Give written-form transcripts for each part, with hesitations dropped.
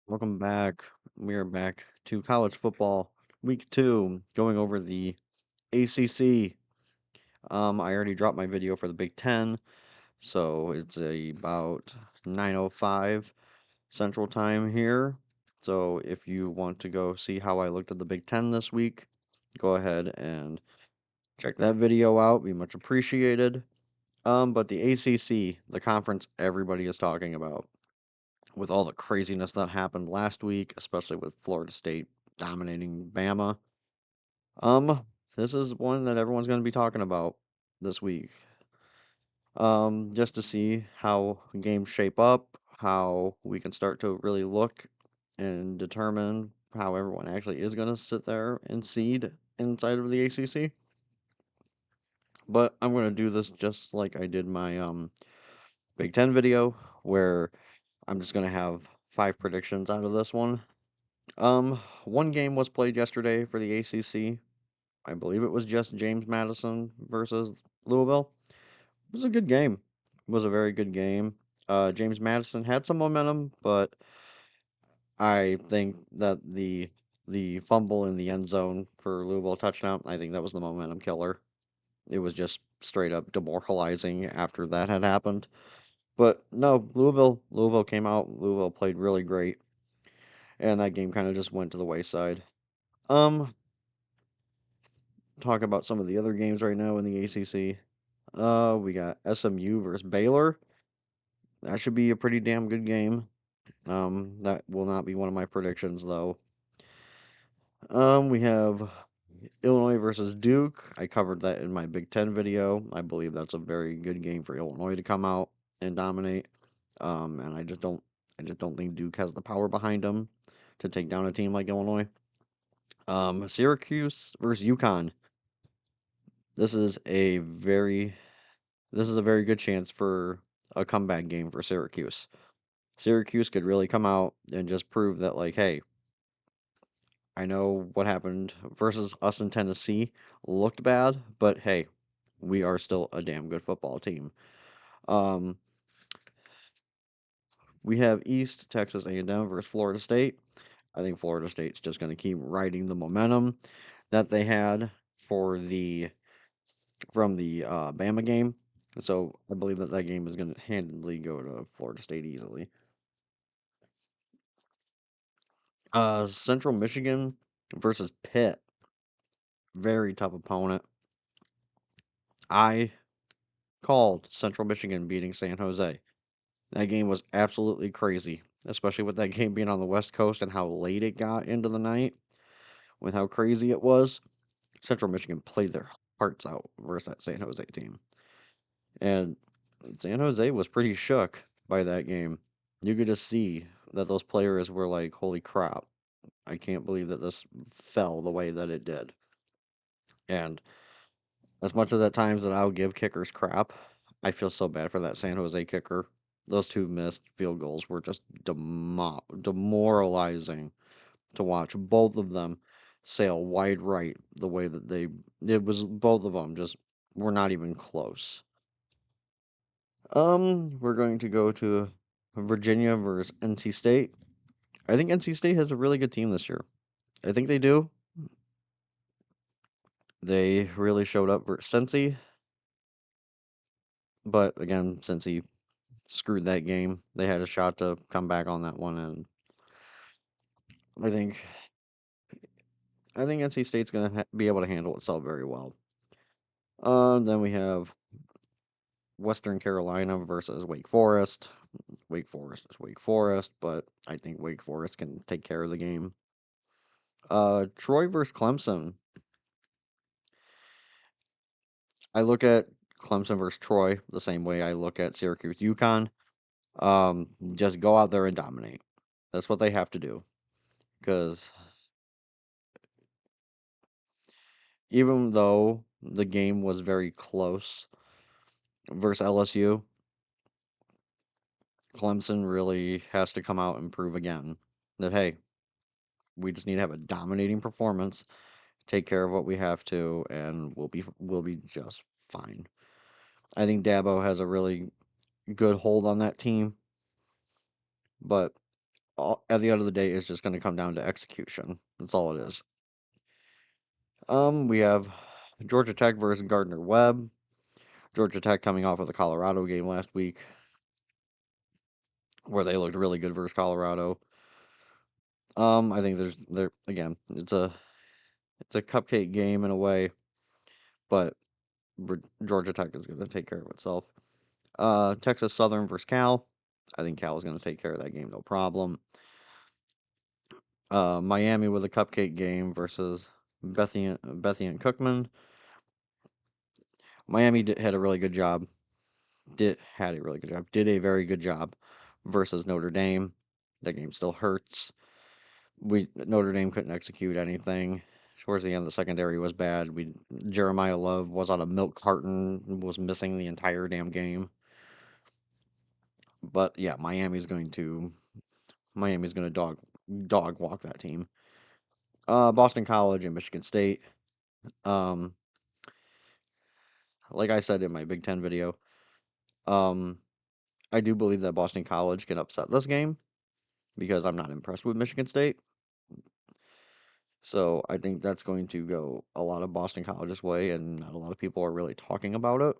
Welcome back. We are back to college football week 2, going over the ACC. I already dropped my video for the Big Ten, so it's about 9:05 Central Time here. So if you want to go see how I looked at the Big Ten this week, go ahead and check that video out. Be much appreciated. But the ACC, the conference everybody is talking about, with all the craziness that happened last week, especially with Florida State dominating Bama. Um, this is one that everyone's going to be talking about this week. Just to see how games shape up, how we can start to really look and determine how everyone actually is going to sit there and seed inside of the ACC. But I'm going to do this just like I did my Big Ten video, where I'm just going to have 5 predictions out of this one. One game was played yesterday for the ACC. I believe it was just James Madison versus Louisville. It was a good game. It was a very good game. James Madison had some momentum, but I think that the fumble in the end zone for Louisville touchdown, I think that was the momentum killer. It was just straight up demoralizing after that had happened. But no, Louisville came out. Louisville played really great, and that game kind of just went to the wayside. Um, talk about some of the other games right now in the ACC. We got SMU versus Baylor. That should be a pretty damn good game. That will not be one of my predictions though. We have Illinois versus Duke. I covered that in my Big Ten video. I believe that's a very good game for Illinois to come out and dominate. And I just don't think Duke has the power behind them to take down a team like Illinois. Syracuse versus UConn. This is a very This is a very good chance for a comeback game for Syracuse. Syracuse could really come out and just prove that, like, hey, I know what happened versus us in Tennessee looked bad, but hey, we are still a damn good football team. Um, we have East Texas A&M versus Florida State. I think Florida State's just going to keep riding the momentum that they had for the from the Bama game. So I believe that that game is going to handily go to Florida State easily. Central Michigan versus Pitt. Very tough opponent. I called Central Michigan beating San Jose. That game was absolutely crazy, especially with that game being on the West Coast and how late it got into the night, with how crazy it was. Central Michigan played their hearts out versus that San Jose team. And San Jose was pretty shook by that game. You could just see that those players were like, holy crap, I can't believe that this fell the way that it did. And as much as at times that I'll give kickers crap, I feel so bad for that San Jose kicker. Those 2 missed field goals were just demoralizing to watch. Both of them sail wide right the way that it was both of them just were not even close. We're going to go to Virginia versus NC State. I think NC State has a really good team this year. I think they do. They really showed up for Cincy, but again, Cincy screwed that game. They had a shot to come back on that one, and I think I think NC State's gonna be able to handle itself very well. Then we have Western Carolina versus Wake Forest. Wake Forest is Wake Forest, but I think Wake Forest can take care of the game. Troy versus Clemson. I look at Clemson versus Troy the same way I look at Syracuse UConn. Just go out there and dominate. That's what they have to do. Because even though the game was very close versus LSU, Clemson really has to come out and prove again that, hey, we just need to have a dominating performance, take care of what we have to, and we'll be just fine. I think Dabo has a really good hold on that team, but at the end of the day, it's just going to come down to execution. That's all it is. We have Georgia Tech versus Gardner Webb. Georgia Tech coming off of the Colorado game last week, where they looked really good versus Colorado. I think there again, it's a cupcake game in a way, but Georgia Tech is going to take care of itself. Texas Southern versus Cal. I think Cal is going to take care of that game, no problem. Miami with a cupcake game versus Bethian Cookman. Miami had a really good job. Had a really good job. Did a very good job versus Notre Dame. That game still hurts. Notre Dame couldn't execute anything. Towards the end, the secondary was bad. Jeremiah Love was on a milk carton, was missing the entire damn game. But yeah, Miami's going to dog walk that team. Boston College and Michigan State. Um, like I said in my Big Ten video, um, I do believe that Boston College can upset this game because I'm not impressed with Michigan State. So I think that's going to go a lot of Boston College's way, and not a lot of people are really talking about it.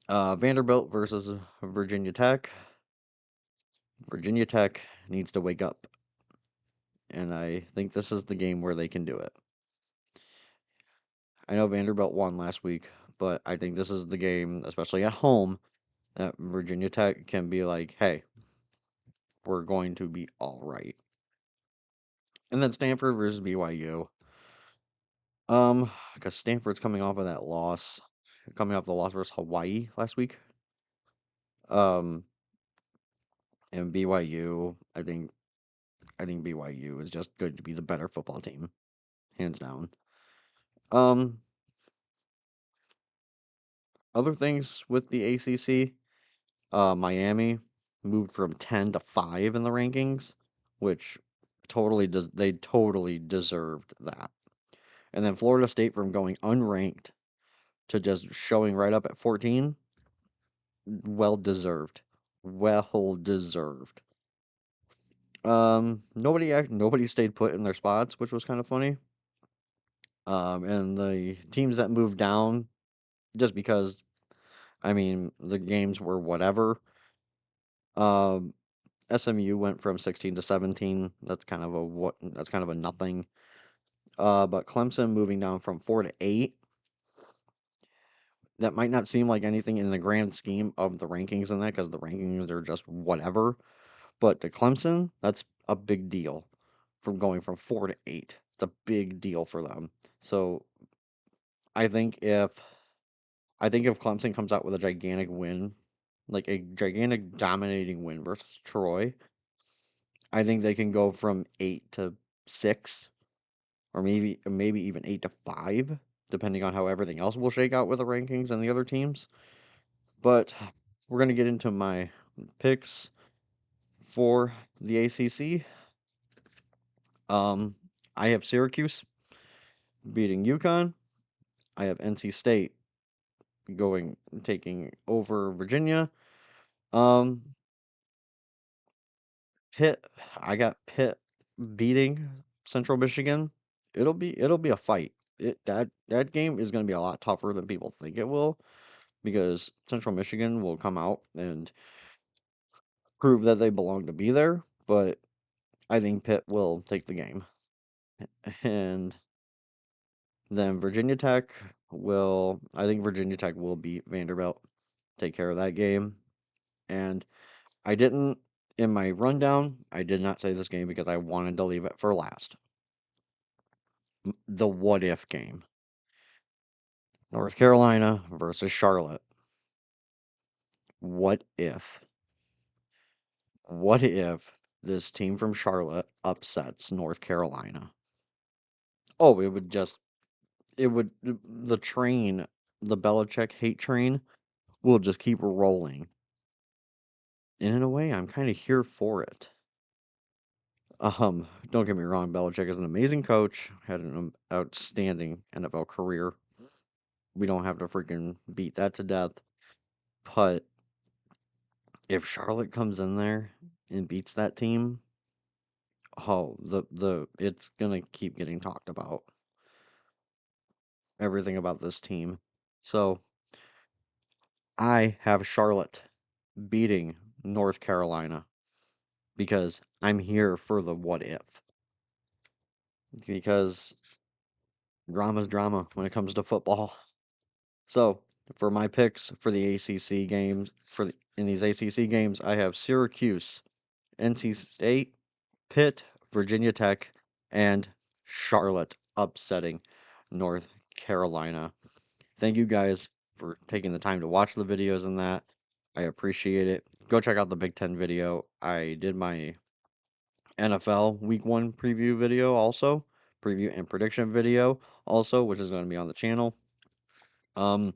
Vanderbilt versus Virginia Tech. Virginia Tech needs to wake up, and I think this is the game where they can do it. I know Vanderbilt won last week, but I think this is the game, especially at home, that Virginia Tech can be like, hey, we're going to be all right. And then Stanford versus BYU. Because Stanford's coming off of that loss, coming off the loss versus Hawaii last week. Um, and BYU, I think BYU is just going to be the better football team, hands down. Um, Other things with the ACC, Miami moved from 10 to 5 in the rankings, which they totally deserved that. And then Florida State from going unranked to just showing right up at 14, well deserved. Well deserved. Nobody stayed put in their spots, which was kind of funny. And the teams that moved down, just because, I mean, the games were whatever. Um, SMU went from 16 to 17. That's kind of a nothing. But Clemson moving down from 4 to 8. That might not seem like anything in the grand scheme of the rankings in that, because the rankings are just whatever. But to Clemson, that's a big deal from going from 4 to 8. It's a big deal for them. So I think if Clemson comes out with a gigantic win, like a gigantic dominating win versus Troy, I think they can go from 8 to 6, or maybe even 8 to 5, depending on how everything else will shake out with the rankings and the other teams. But we're going to get into my picks for the ACC. I have Syracuse beating UConn. I have NC State taking over Virginia. Um, Pitt, I got Pitt beating Central Michigan. It'll be a fight. That game is going to be a lot tougher than people think it will, because Central Michigan will come out and prove that they belong to be there, but I think Pitt will take the game. And then I think Virginia Tech will beat Vanderbilt, take care of that game. And I didn't, in my rundown, I did not say this game because I wanted to leave it for last. The what if game. North Carolina versus Charlotte. What if? What if this team from Charlotte upsets North Carolina? Oh, the train, the Belichick hate train will just keep rolling. And in a way, I'm kind of here for it. Don't get me wrong, Belichick is an amazing coach, had an outstanding NFL career. We don't have to freaking beat that to death. But if Charlotte comes in there and beats that team, oh, the it's gonna keep getting talked about. Everything about this team. So I have Charlotte beating North Carolina because I'm here for the what if. Because drama's drama when it comes to football. So for my picks for the ACC games, in these ACC games, I have Syracuse, NC State, Pitt, Virginia Tech, and Charlotte upsetting North Carolina. Thank you guys for taking the time to watch the videos and that. I appreciate it. Go check out the Big Ten video. I did my NFL Week 1 preview video also, preview and prediction video also, which is going to be on the channel. Um,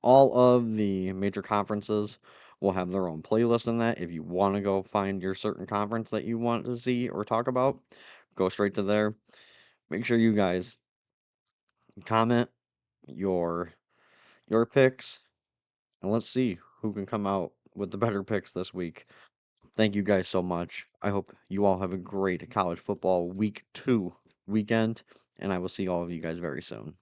all of the major conferences will have their own playlist in that. If you want to go find your certain conference that you want to see or talk about, go straight to there. Make sure you guys comment your picks, and let's see who can come out with the better picks this week. Thank you guys so much. I hope you all have a great college football week 2 weekend, and I will see all of you guys very soon.